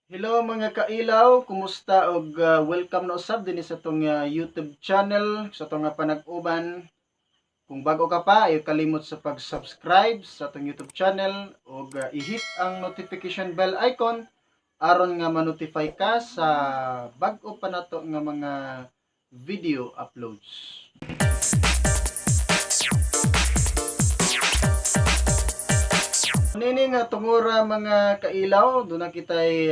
Hello mga kailaw, kumusta og welcome na usab din sa tong YouTube channel sa tong panag-uban. Kung bago ka pa, ay kalimot sa pag-subscribe sa tong YouTube channel ug i-hit ang notification bell icon aron nga ma-notify ka sa bag-o pa nato nga mga video uploads. Nini nga tungura mga kailaw, doon na kita'y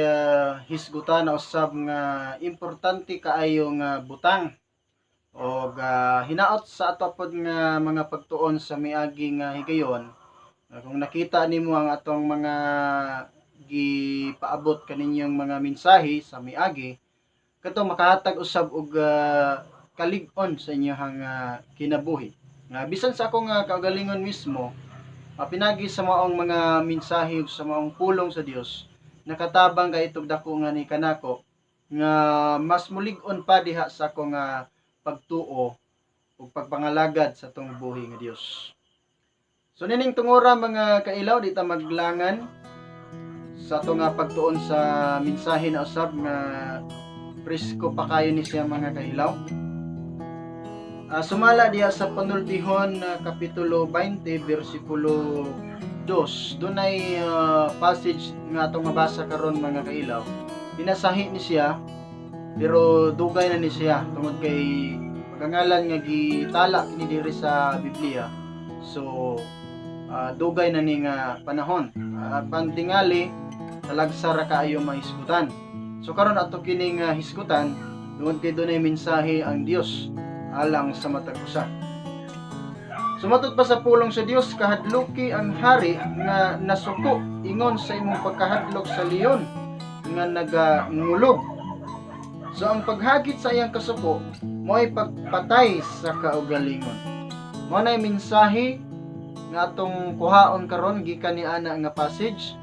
hisgutan na usab nga importante kaayo nga butang. O hinaot sa ato pod nga mga pagtuon sa miagi nga higayon. Kung nakita nimo ang atong mga gipaabot kaninyong mga mensahe sa miagi, kato makahatag usab og kalig-on sa inyong kinabuhi. Nga bisan sa akong kaugalingon mismo, pinagi sa maong mga mensahe sa maong pulong sa Dios, nakatabang ka itog dako nga ni kanako nga mas mulig-on pa diha sa akong pagtuo ug pagpangalagad sa tong buhi nga Dios. So nining tungora mga kailaw, di ta maglangan sa atong pagtuon sa mensahe na usab nga presko pa kayo ni siya mga kailaw. Sumala diya sa panultihon kapitulo 20 versikulo 2. Dunay passage nga atong mabasa karon mga kailaw. Pinasahi ni siya pero dugay na ni siya tungod kay pagangalan nga gitala kini diri sa Biblia. So dugay na ni nga panahon. Pantingali talagsara kaayo mahisgutan. So karon ato kining hisgutan tungod kay dunay mensahe ang Dios alang sa matag usa. Sumatud pa sa pulong sa Dios, kahadluki ang hari nga nasuko ingon sa imong pagkahadlok sa leon nga nagangulog. So ang paghagit sa iyang kasuko mo'y pagpatay sa kaugalingon. Mao nay mensahe nga atong kuhaon karon gikan ni ana nga passage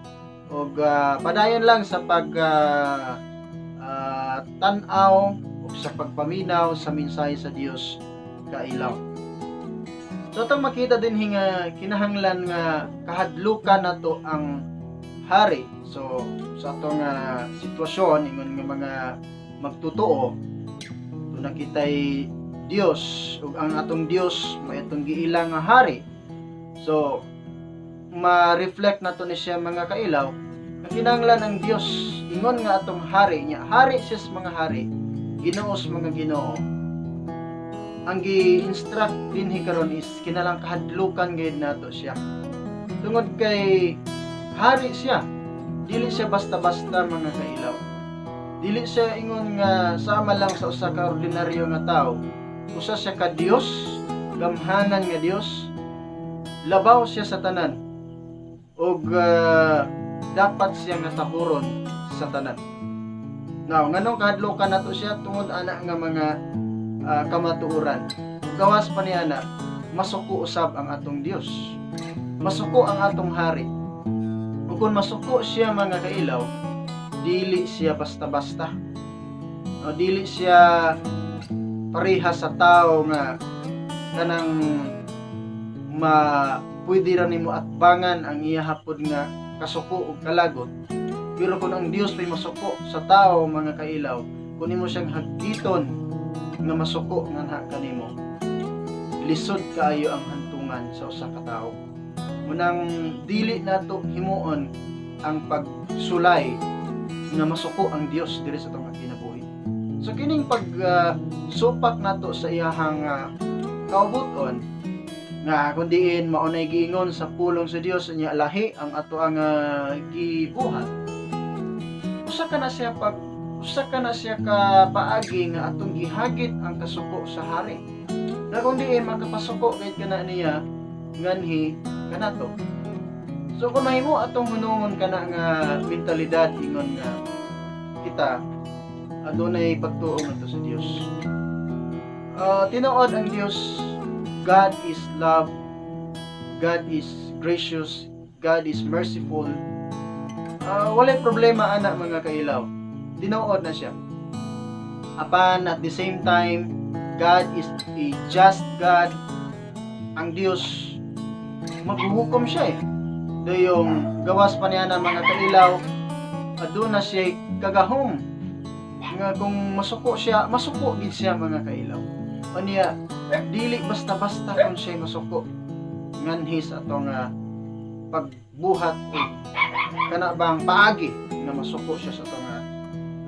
ug padayon lang sa pag tan-aw sa pagpaminaw sa mensahe sa Dios kailaw. So atong makita din nga kinahanglan nga kahadlukan nato ang hari. So sa atong sitwasyon ingon nga mga magtutuo, to nakitay Dios ug ang atong Dios may atong giilang nga hari. So ma-reflect nato ni siya mga kailaw nga kinahanglan ang Dios ingon nga atong hari niya. Hari siya sa mga hari, Ginoos mga Ginoo. Ang gi-instruct din karon is kinalang kahadlukan gayud nato siya. Tungod kay hari siya, dili siya basta-basta mga kailaw. Dili siya ingon nga sama lang sa usa ka ordinaryo nga tawo. Usa siya ka Dios, gamhanan nga Dios. Labaw siya sa tanan. Ug dapat siya nga tahuron sa tanan. Now, nganong kahadlokan nato siya tungod ana nga mga kamatuoran. Gawas pa niya na masuko usab ang atong Dios. Masuko ang atong hari. Ug kung masuko siya mga kailaw, dili siya basta-basta. O dili siya pareha sa tao nga kanang pwede ra nimo atbangan ang iya hapod nga kasuko ug kalagot. Pero kung ang Dios may masuko sa tao mga kailaw, kung imo siyang hagiton nga masuko nga kanimo, lisod kaayo ang hantungan sa usa ka tawo. Munang dili nato himuon ang pagsulay nga masuko ang Dios diri sa atong kinabuhi. So kining supak nato sa iyahang kaubuton nga kundiin maunay giingon sa pulong sa Dios niya lahi ang ato ang gibuhat. Usa ka na siya ka paagi nga atong gihagit ang kasuko sa hari. Na kung diin makapasuko kahit kana niya nganhi kanato. So kung mahimo atong hunungon kana nga mentalidad ingon nga kita adunay pagtuo nato sa Dios. Tinuod ang Dios, God is love, God is gracious, God is merciful. Walay problema ana mga kailaw. Tinuod na siya. Apan at the same time, God is a just God. Ang Dios maghuhukom siya eh. Do yung gawas pa niya ng mga kailaw aduna siya kagahom nga kung masuko siya, masuko gid siya mga kailaw. Unya dili basta-basta kung siya masuko nganhi sa atong pagbuhat kana bang paagi nga masuko siya sa atong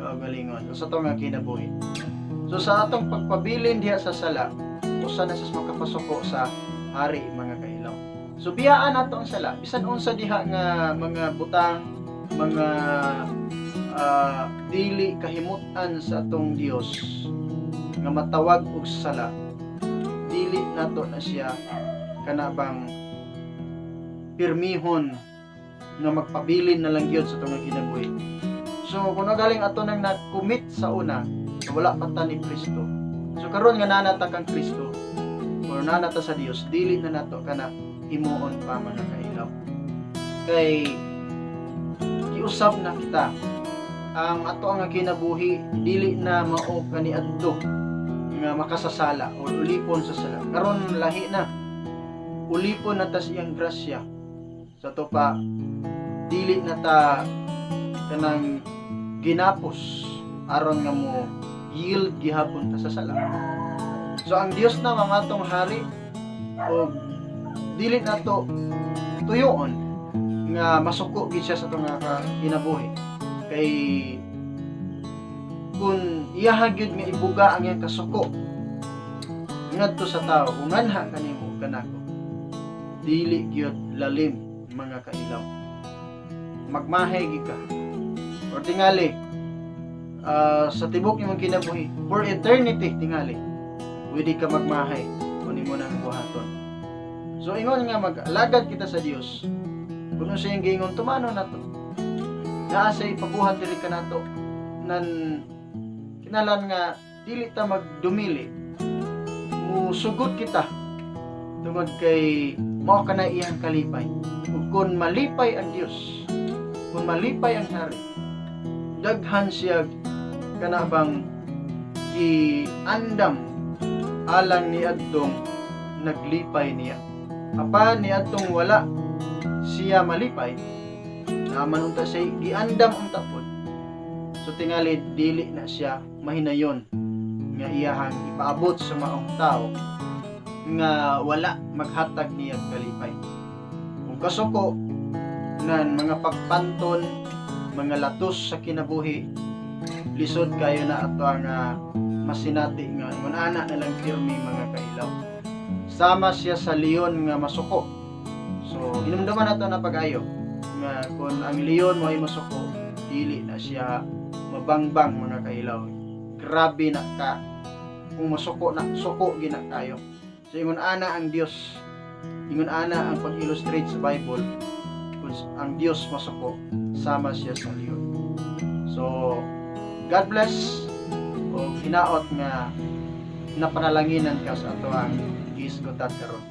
kaugalingon o sa atong kinabuhi. So sa atong pagpabilin diha sa sala, usa na sa makapasuko sa hari mga kailaw. So biyaan nato ang sala bisan unsa diha nga mga butang, mga dili kahimutan sa atong Dios nga matawag og sala, dili nato na siya kana bang pirmihon nga magpabilin na lang gyud sa atong kinabuhi. So kung galing ato nang na-commit sa una, wala pa ta ni Kristo. So karon nga nanata kang Kristo or nanata sa Dios, dili na nato kana himuon pa mga kailaw. Kay giusab na kita ang ato ang kinabuhi, dili na mao kaniadto nga makasasala o ulipon sa sala. Karon lahi na, ulipon na ta siyang grasya. Sa to pa dili na ta kanang ginapos aron nga mo yield gihapon ta sa sala. So ang Dios na mamatong hari o dili na to tuyoon nga masuko gid siya sa itong kinabuhi. Kay kung iyaha gyud nga ibuga ang iyang kasuko ngadto sa tao, unganha kanimo kanako, dili gyud lalim mga kailaw. Magmahay gid ka or tingali sa tibok imong kinabuhi for eternity, tingali pwede ka magmahay kunin mo nang buhaton. So ingon nga mag-alagad kita sa Dios, kuno siya yung gingon tumano na to naa sa ipabuhat diri ka nato nan kinalan nga dili ta magdumili, musugod kita tungod kay mao kana iyang kalipay. Ug kung malipay ang Dios, kung malipay ang hari, daghan siya kana bang giandam alang ni adtong naglipay niya. Apan ni adtong wala siya malipay, naman unta siya giandam ang tapod. So tingali dili na siya mahinayon nga iyahang ipaabot sa maong tao nga wala maghatag niya kalipay. Kung kasuko nan mga pagpanton, mga latos sa kinabuhi, lisod kayo na ato ang masinati nga manana na lang pirmi mga kailaw. Sama siya sa leon nga masuko. So hinumdaman nato na pag-ayo nga kung ang leon mo ay masuko, dili na siya mabangbang mga kailaw. Grabe na ka kung masuko na suko gina kayo. So ingon ana ang Dios, ingon ana ang pag-illustrate sa Bible, kung ang Dios masuko, sama siya sa leon. So God bless o hinaot nga napanalanginan ka sa ato ang gisgotat karon.